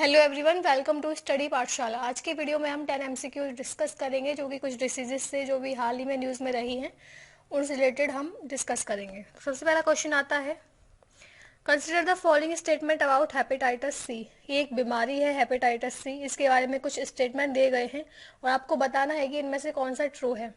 Hello everyone, welcome to study Pathshala. आज की video में हम 10 एमसीक्यू डिस्कस करेंगे जो कि कुछ डिसीजेस से जो भी हाल ही में न्यूज़ में रही हैं उनसे रिलेटेड हम डिस्कस करेंगे। तो सबसे पहला क्वेश्चन आता है, consider the following statement about hepatitis C. ये एक बीमारी है हेपेटाइटिस सी, इसके बारे में कुछ स्टेटमेंट दिए गए हैं और आपको बताना है कि इनमें से कौन सा ट्रू है।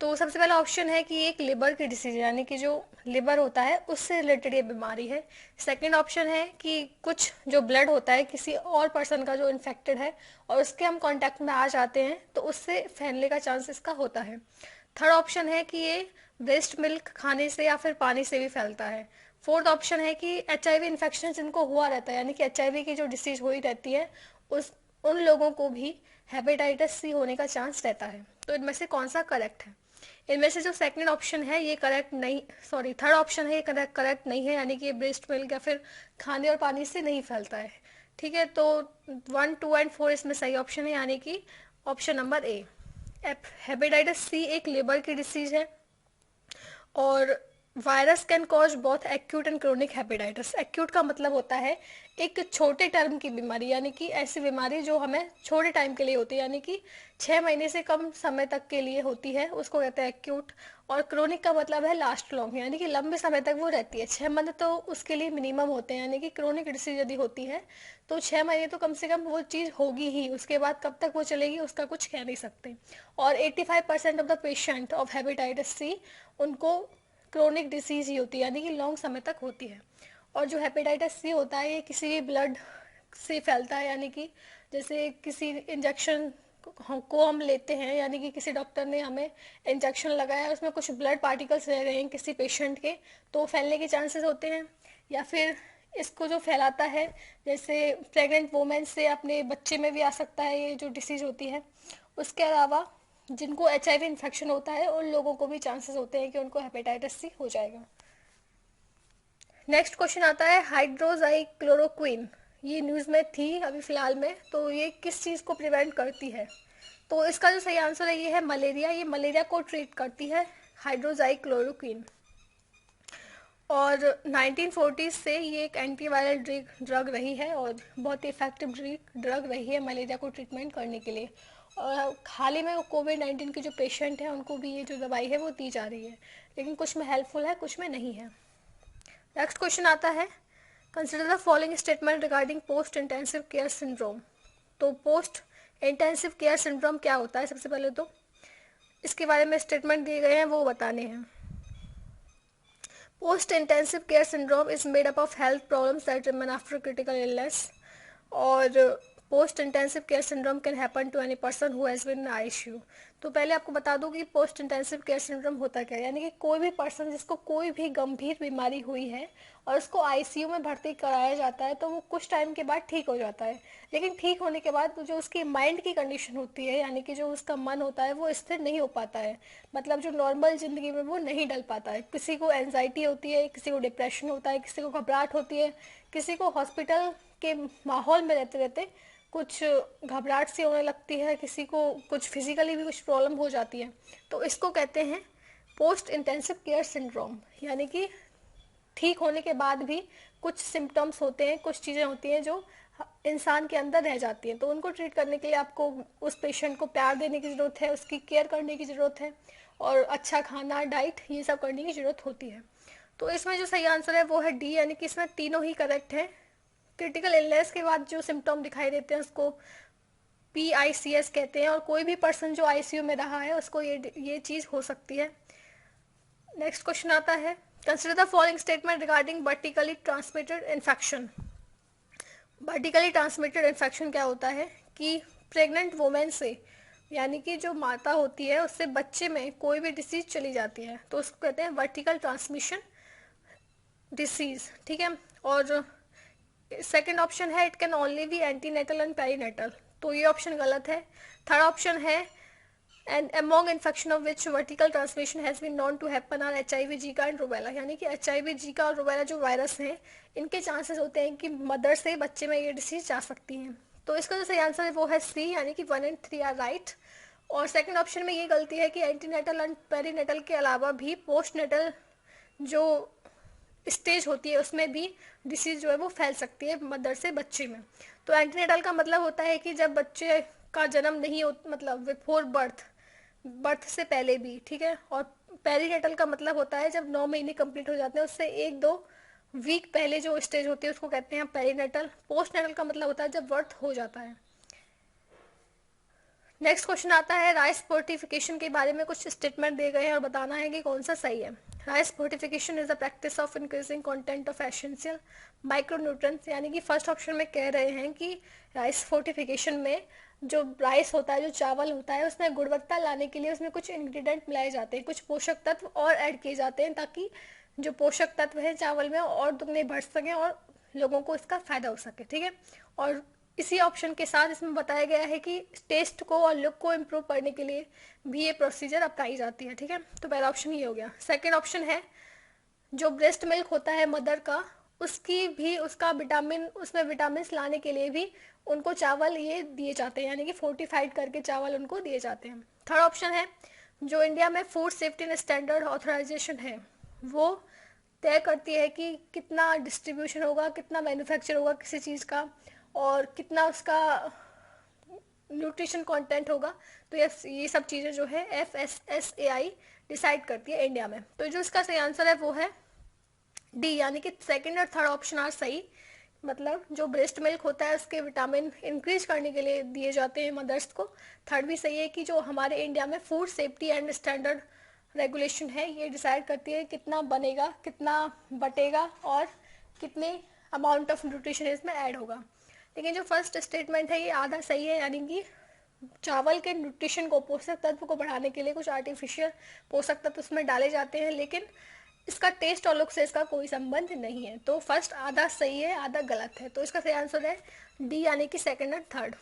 तो सबसे पहला ऑप्शन है कि एक लिवर की डिसीज यानी कि जो लिवर होता है उससे रिलेटेड ये बीमारी है। सेकंड ऑप्शन है कि कुछ जो ब्लड होता है किसी और पर्सन का जो इन्फेक्टेड है और उसके हम कांटेक्ट में आ जाते हैं तो उससे फैलने का चांस इसका होता है। थर्ड ऑप्शन है कि ये ब्रेस्ट मिल्क खाने से या फिर पानी से भी फैलता है। फोर्थ ऑप्शन है कि एचआईवी इन्फेक्शन जिनको हुआ रहता है यानी कि एचआईवी की जो डिसीज हुई रहती है उस उन लोगों को भी हेपेटाइटिस सी होने का चांस रहता है। तो इनमें से कौन सा करेक्ट है? इनमें से जो सेकंड ऑप्शन है ये करेक्ट नहीं, सॉरी थर्ड ऑप्शन है ये करेक्ट नहीं है, यानी कि ये ब्रेस्ट मिल्क या फिर खाने और पानी से नहीं फैलता है। ठीक है, तो 1, 2 एंड 4 इसमें सही ऑप्शन है, यानी कि option number A. Hepatitis C एक लिवर की डिसीज है और virus can cause both acute and chronic hepatitis. Acute का मतलब होता है एक छोटे टर्म की बीमारी, यानी कि ऐसी बीमारी जो हमें छोटे टाइम के लिए होती है, यानी कि 6 महीने से कम समय तक के लिए होती है, उसको कहते हैं एक्यूट। और क्रोनिक का मतलब है लास्ट लॉन्ग, यानी कि लंबे समय तक वो रहती है। 6 मंथ तो उसके लिए मिनिमम होते हैं, यानी कि क्रोनिक डिसीज यदि होती है तो 6 महीने तो कम से कम वो चीज़ होगी ही, उसके बाद कब तक वो चलेगी उसका कुछ कह नहीं सकते। और 85% of the patient of hepatitis C उनको क्रोनिक डिसीज ही होती है, यानी कि लॉन्ग समय तक होती है। और जो हेपेटाइटिस सी होता है ये किसी भी ब्लड से फैलता है, यानी कि जैसे किसी इंजेक्शन को हम लेते हैं, यानी कि किसी डॉक्टर ने हमें इंजेक्शन लगाया उसमें कुछ ब्लड पार्टिकल्स रह गए हैं किसी पेशेंट के, तो फैलने के चांसेस होते हैं। या फिर इसको जो फैलाता है जैसे प्रेग्नेंट वोमेन से अपने बच्चे में भी आ सकता है ये जो डिसीज होती है। उसके अलावा जिनको एचआईवी इन्फेक्शन होता है उन लोगों को भी चांसेस होते हैं कि उनको हेपेटाइटिस सी हो जाएगा। नेक्स्ट क्वेश्चन आता है, हाइड्रोजाई क्लोरोक्विन ये न्यूज़ में थी अभी फिलहाल में, तो ये किस चीज़ को प्रिवेंट करती है? तो इसका जो सही आंसर है ये है मलेरिया। ये मलेरिया को ट्रीट करती है हाइड्रोजाई क्लोरोक्विन। और 1940 से ये एक एंटीवायरल ड्रग रही है और बहुत ही इफेक्टिव ड्रग रही है मलेरिया को ट्रीटमेंट करने के लिए। और हाल ही में कोविड-19 के जो पेशेंट हैं उनको भी ये जो दवाई है वो दी जा रही है, लेकिन कुछ में हेल्पफुल है कुछ में नहीं है। नेक्स्ट क्वेश्चन आता है, consider the following statement regarding post intensive care syndrome. तो पोस्ट इंटेंसिव केयर सिंड्रोम क्या होता है? सबसे पहले तो इसके बारे में स्टेटमेंट दिए गए हैं वो बताने हैं। Post intensive care syndrome is made up of health problems that remain after critical illness. और post intensive care syndrome can happen to any person who has been in ICU. तो पहले आपको बता दूं कि पोस्ट इंटेंसिव केयर सिंड्रोम होता क्या है, यानी कि कोई भी पर्सन जिसको कोई भी गंभीर बीमारी हुई है और उसको आईसीयू में भर्ती कराया जाता है तो वो कुछ टाइम के बाद ठीक हो जाता है, लेकिन ठीक होने के बाद जो उसकी माइंड की कंडीशन होती है, यानी कि जो उसका मन होता है वो स्थिर नहीं हो पाता है, मतलब जो नॉर्मल ज़िंदगी में वो नहीं डल पाता है। किसी को एनजाइटी होती है, किसी को डिप्रेशन होता है, किसी को घबराहट होती है, किसी को हॉस्पिटल के माहौल में रहते रहते कुछ घबराहट सी होने लगती है, किसी को कुछ फिजिकली भी कुछ प्रॉब्लम हो जाती है। तो इसको कहते हैं पोस्ट इंटेंसिव केयर सिंड्रोम, यानी कि ठीक होने के बाद भी कुछ सिम्टम्स होते हैं, कुछ चीज़ें होती हैं जो इंसान के अंदर रह जाती हैं, तो उनको ट्रीट करने के लिए आपको उस पेशेंट को प्यार देने की ज़रूरत है, उसकी केयर करने की ज़रूरत है और अच्छा खाना डाइट ये सब करने की ज़रूरत होती है। तो इसमें जो सही आंसर है वो है डी, यानी कि इसमें तीनों ही करेक्ट है। क्रिटिकल इलनेस के बाद जो सिम्टम दिखाई देते हैं उसको PICS कहते हैं और कोई भी पर्सन जो आईसीयू में रहा है उसको ये चीज़ हो सकती है। नेक्स्ट क्वेश्चन आता है, consider the following statement regarding vertically transmitted infection. Vertically transmitted infection क्या होता है कि प्रेग्नेंट वुमेन से, यानी कि जो माता होती है उससे बच्चे में कोई भी डिसीज चली जाती है तो उसको कहते हैं वर्टिकल ट्रांसमिशन डिसीज। ठीक है, और सेकेंड ऑप्शन है it can only be antenatal and perinatal, तो ये ऑप्शन गलत है। थर्ड ऑप्शन है and among infection of which vertical transmission has been known to happen are HIV Zika and rubella, यानी कि HIV जीका और rubella जो वायरस हैं इनके चांसेस होते हैं कि मदर से बच्चे में ये डिसीज जा सकती हैं। तो इसका जो सही आंसर है वो है सी, यानी कि 1 एंड 3 आर राइट। और सेकंड ऑप्शन में ये गलती है कि एंटीनेटल एंड पेरीनेटल के अलावा भी पोस्ट नेटल जो स्टेज होती है उसमें भी डिसीज जो है वो फैल सकती है मदर से बच्चे में। तो एंटीनेटल का मतलब होता है कि जब बच्चे का जन्म नहीं हो, मतलब बिफोर बर्थ, बर्थ से पहले भी, ठीक है। और पेरीनेटल का मतलब होता है जब 9 महीने कंप्लीट हो जाते हैं उससे 1-2 वीक पहले जो स्टेज होती है उसको कहते हैं पेरीनेटल। पोस्टनेटल का मतलब होता है जब बर्थ हो जाता है। नेक्स्ट क्वेश्चन आता है, राइस फोर्टिफिकेशन के बारे में कुछ स्टेटमेंट दिए गए हैं और बताना है कि कौन सा सही है। Rice fortification is the practice of increasing content of essential micronutrients, यानी कि फर्स्ट ऑप्शन में कह रहे हैं कि राइस फोर्टिफिकेशन में जो राइस होता है, जो चावल होता है, उसमें गुणवत्ता लाने के लिए उसमें कुछ इंग्रेडिएंट मिलाए जाते हैं, कुछ पोषक तत्व और ऐड किए जाते हैं ताकि जो पोषक तत्व है चावल में और दुगने बढ़ सकें और लोगों को इसका फायदा हो सके, ठीक है। और इसी ऑप्शन के साथ इसमें बताया गया है कि टेस्ट को और लुक को इम्प्रूव करने के लिए भी ये प्रोसीजर अपनाई जाती है, ठीक है। तो पहला ऑप्शन ये हो गया। सेकेंड ऑप्शन है, जो ब्रेस्ट मिल्क होता है मदर का, उसकी भी उसका विटामिन, उसमें विटामिन लाने के लिए भी उनको चावल ये दिए जाते हैं, यानी कि फोर्टिफाइड करके चावल उनको दिए जाते हैं। थर्ड ऑप्शन है, जो इंडिया में food safety and standard authorisation है वो तय करती है कि कितना डिस्ट्रीब्यूशन होगा, कितना मैन्युफैक्चर होगा किसी चीज़ का और कितना उसका न्यूट्रिशन कंटेंट होगा। तो ये सब चीज़ें जो है FSSAI डिसाइड करती है इंडिया में। तो जो इसका सही आंसर है वो है डी, यानी कि सेकंड और थर्ड ऑप्शन आर सही। मतलब जो ब्रेस्ट मिल्क होता है उसके विटामिन इंक्रीज करने के लिए दिए जाते हैं मदर्स को। थर्ड भी सही है कि जो हमारे इंडिया में food safety and standard regulation है ये डिसाइड करती है कितना बनेगा, कितना बटेगा और कितने अमाउंट ऑफ न्यूट्रिशन इसमें ऐड होगा। लेकिन जो फर्स्ट स्टेटमेंट है ये आधा सही है, यानी कि चावल के न्यूट्रिशन को, पोषक तत्व को बढ़ाने के लिए कुछ आर्टिफिशियल पोषक तत्व उसमें डाले जाते हैं, लेकिन इसका टेस्ट और लुक से इसका कोई संबंध नहीं है। तो फर्स्ट आधा सही है, आधा गलत है। तो इसका सही आंसर है डी, यानी कि सेकंड और थर्ड।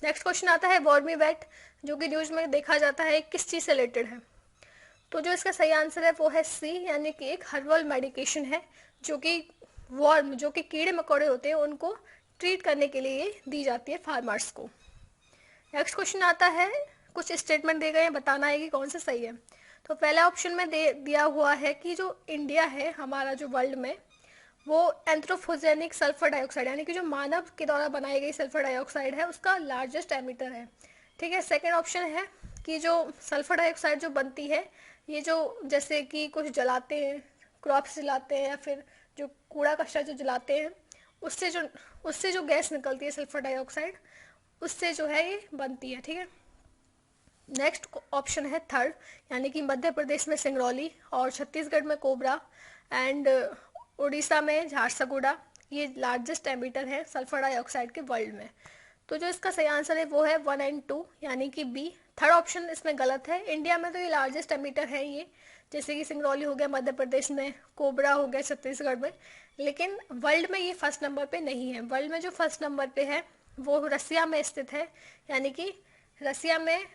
नेक्स्ट क्वेश्चन आता है, वॉर्मीवेट जो कि न्यूज में देखा जाता है किस चीज़ से रिलेटेड है। तो जो इसका सही आंसर है वो है सी, यानी कि एक हर्बल मेडिकेशन है जो कि वर्म, जो कि कीड़े मकोड़े होते हैं, उनको ट्रीट करने के लिए दी जाती है फार्मर्स को। नेक्स्ट क्वेश्चन आता है, कुछ स्टेटमेंट दिए गए हैं, बताना है कि कौन सा सही है। तो पहला ऑप्शन में दिया हुआ है कि जो इंडिया है हमारा, जो वर्ल्ड में, वो एंथ्रोपोजेनिक सल्फर डाइऑक्साइड, यानी कि जो मानव के द्वारा बनाई गई सल्फर डाइऑक्साइड है उसका लार्जेस्ट एमिटर है, ठीक है। सेकेंड ऑप्शन है कि जो सल्फर डाइऑक्साइड जो बनती है, ये जो जैसे कि कुछ जलाते हैं, क्रॉप्स जलाते हैं या फिर जो कूड़ा कचरा जो जलाते हैं, उससे जो गैस निकलती है सल्फर डाइऑक्साइड, उससे जो है ये बनती है, ठीक है। नेक्स्ट ऑप्शन है थर्ड, यानी कि मध्य प्रदेश में सिंगरौली और छत्तीसगढ़ में कोबरा एंड उड़ीसा में झारसुगुड़ा ये लार्जेस्ट एमिटर है सल्फर डाइऑक्साइड के वर्ल्ड में। तो जो इसका सही आंसर है वो है 1 और 2, यानी कि बी। थर्ड ऑप्शन इसमें गलत है। इंडिया में तो ये लार्जेस्ट एमिटर है ये, जैसे कि सिंगरौली हो गया मध्य प्रदेश में, कोबरा हो गया छत्तीसगढ़ में, लेकिन वर्ल्ड में ये फर्स्ट नंबर पे नहीं है। वर्ल्ड में जो फर्स्ट नंबर पे है वो रसिया में स्थित है, यानी कि रसिया में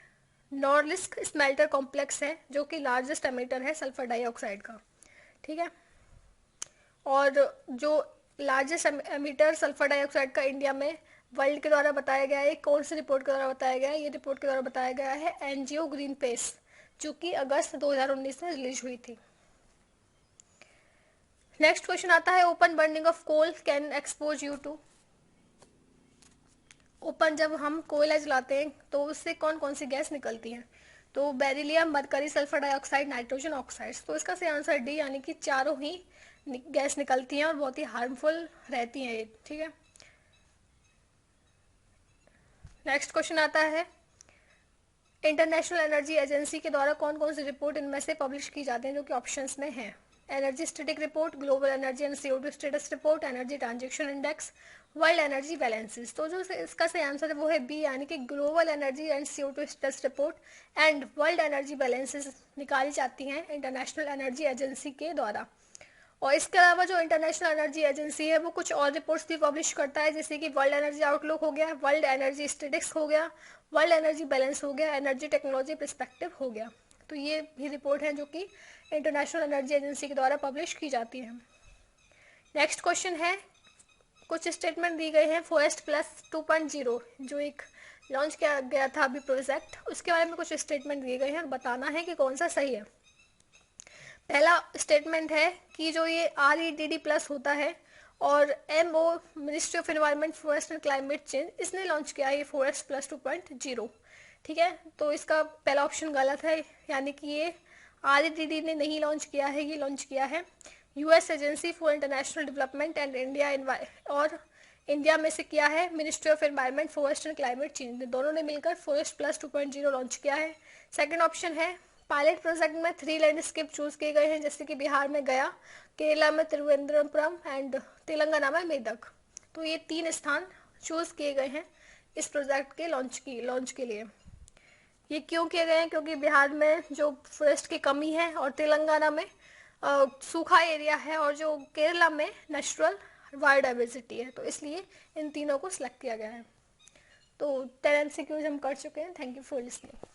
नॉर्लिस्क स्मेल्टर कॉम्प्लेक्स है जो कि लार्जेस्ट एमिटर है सल्फर डाइऑक्साइड का, ठीक है। और जो लार्जेस्ट एमिटर सल्फर डाइऑक्साइड का इंडिया में वर्ल्ड के द्वारा बताया गया है, कौन सी रिपोर्ट के द्वारा बताया गया है, ये रिपोर्ट के द्वारा बताया गया है एनजीओ ग्रीन पेस, जो कि अगस्त 2019 में रिलीज हुई थी। नेक्स्ट क्वेश्चन आता है, open burning of coal can expose you to. Open जब हम कोयला जलाते हैं तो उससे कौन कौन सी गैस निकलती है। तो beryllium, mercury, sulphur dioxide, nitrogen oxides. तो इसका सही आंसर डी, यानी कि चारों ही गैस निकलती हैं और बहुत ही हार्मफुल रहती हैं ये, ठीक है। नेक्स्ट क्वेश्चन आता है, इंटरनेशनल एनर्जी एजेंसी के द्वारा कौन कौन सी रिपोर्ट इनमें से पब्लिश की जाती हैं, जो कि ऑप्शंस में है। Energy static report, global energy and CO2 status report, energy transaction index, world energy balances. तो जो इसका सही आंसर है वो है बी, यानी कि global energy and CO2 status report and world energy balances निकाली जाती हैं इंटरनेशनल एनर्जी एजेंसी के द्वारा। और इसके अलावा जो इंटरनेशनल एनर्जी एजेंसी है वो कुछ और रिपोर्ट्स भी पब्लिश करता है, जैसे कि वर्ल्ड एनर्जी आउटलुक हो गया, वर्ल्ड एनर्जी स्टेटिक्स हो गया, वर्ल्ड एनर्जी बैलेंस हो गया, एनर्जी टेक्नोलॉजी पर्सपेक्टिव हो गया। तो ये भी रिपोर्ट है जो कि इंटरनेशनल एनर्जी एजेंसी के द्वारा पब्लिश की जाती है। नेक्स्ट क्वेश्चन है, कुछ स्टेटमेंट दी गई हैं फॉरेस्ट प्लस 2.0 जो एक लॉन्च किया गया था अभी प्रोजेक्ट, उसके बारे में कुछ स्टेटमेंट दिए गए हैं और बताना है कि कौन सा सही है। पहला स्टेटमेंट है कि जो ये REDD+ होता है और MO ministry of environment forest and climate change इसने लॉन्च किया है ये फॉरेस्ट प्लस 2.0। ठीक है, तो इसका पहला ऑप्शन गलत है, यानी कि ये REDD ने नहीं लॉन्च किया है, ये लॉन्च किया है US agency for international development and India और इंडिया में से किया है ministry of environment forest and climate change ने, दोनों ने मिलकर फॉरेस्ट प्लस 2.0 लॉन्च किया है। सेकंड ऑप्शन है पायलट प्रोजेक्ट में 3 लैंडस्केप चूज किए गए हैं, जैसे कि बिहार में गया, केरला में तिरुवनंतपुरम एंड तेलंगाना में मेदक। तो ये 3 स्थान चूज किए गए हैं इस प्रोजेक्ट के लॉन्च के लिए। ये क्यों किए गए हैं? क्योंकि बिहार में जो फॉरेस्ट की कमी है और तेलंगाना में सूखा एरिया है और जो केरला में नेचुरल बायोडाइवर्सिटी है, तो इसलिए इन तीनों को सिलेक्ट किया गया है। तो 10 MCQs हम कर चुके हैं। Thank you for listening.